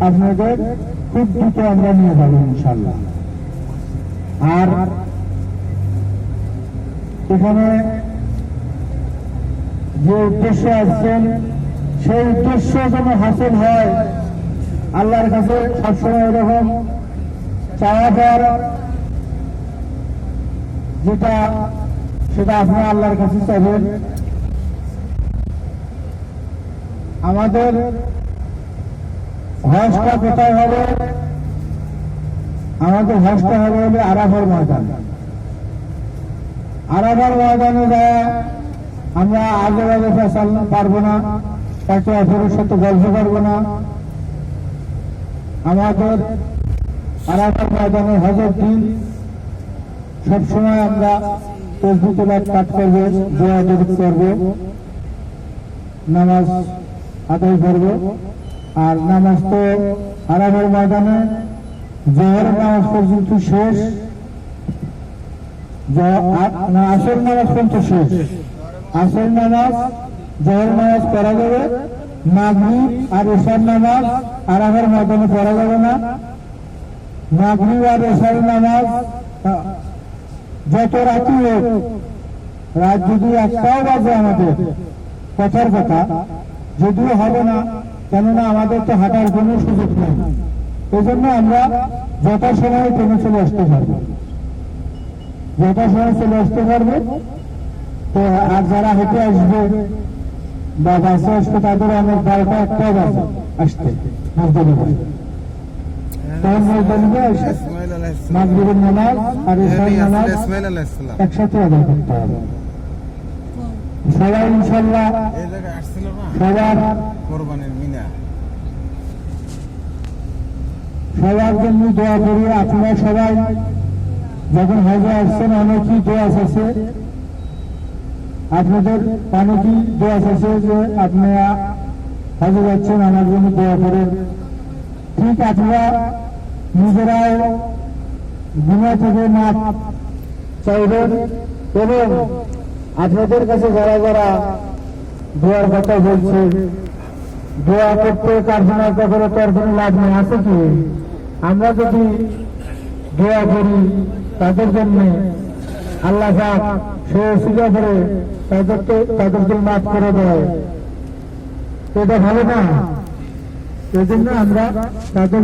আপনাদের খুব দ্রুত আমরা নিয়ে যাবো ইনশাল্লাহ। আর এখানে যে উদ্দেশ্য আসছেন সেই উদ্দেশ্য যেন হাসিল হয়, আল্লাহর কাছে সবসময় এরকম চাওয়া পাওয়ার যেটা সেটা আপনারা আল্লাহর কাছে চাইবেন। আমাদের হজটা কোথায় হবে? আমাদের হজটা হবে হলে আরাফার ময়দান। আরাফার ময়দানে যায় আমরা আগে আগে ফেসাল পারবো না, তাকে অপরের সাথে গল্প করবো না। আমাদের আরাফার ময়দানে হজের দিন সবসময় আমরা তসবিহ পাঠ করবো, দোয়া করবো, নামাজ আদায় করবো। আর নামাজ তো আরাফার ময়দানে জোহরের নামাজ পর্যন্ত শেষ, আসর নামাজ পর্যন্ত শেষ। আসর নামাজ জোহর নামাজ পড়া যাবে, মাগরিব আর এশার নামাজ আরাফার ময়দানে পড়া যাবে না। মাগরিব আর এশার নামাজ যত রাতি হোক, রাত যদি একটাও বাজে আমাদের কথার কথা, যদিও হবে না, কেননা আমাদের তো হাঁটার কোনো সুযোগ নেই। এই জন্য আমরা যথাসময়ে ট্রেনে চলে আসতে পারবো, যথাসময়ে চলে আসতে পারবো। তো আর যারা হেঁটে আসবে বা বাসে আসবে তাদের অনেক 12টা 1টাও বাজে আসতে মসজিদে। তখন মসজিদে এসে মাগরিবের নামাজ আর এশার নামাজ একসাথে আদায় করতে হবে। সবাই ইনশাল্লাহ সবার জন্য দোয়া করি। আপনারা সবাই যখন হজে আসছেন অনেকই দোয়া আছে, আপনাদের অনেকই দোয়া আছে যে আপনারা হজে যাচ্ছেন, আমার জন্য দোয়া করেন। ঠিক আপনারা নিজেরাও দুনিয়া থেকে মাপ চাইবেন এবং আপনাদের কাছে যারা যারা দোয়ার কথা বলছে, দোয়া করতে প্রার্থনার কখনো তার কোনো লাভ নেই আছে কি? আমরা যদি দোয়া করি তাদের জন্য, আল্লাহ পাক সে সুযোগ করে তাদেরকে মাফ করে দেয়, এটা ভালো না। এই জন্য আমরা তাদের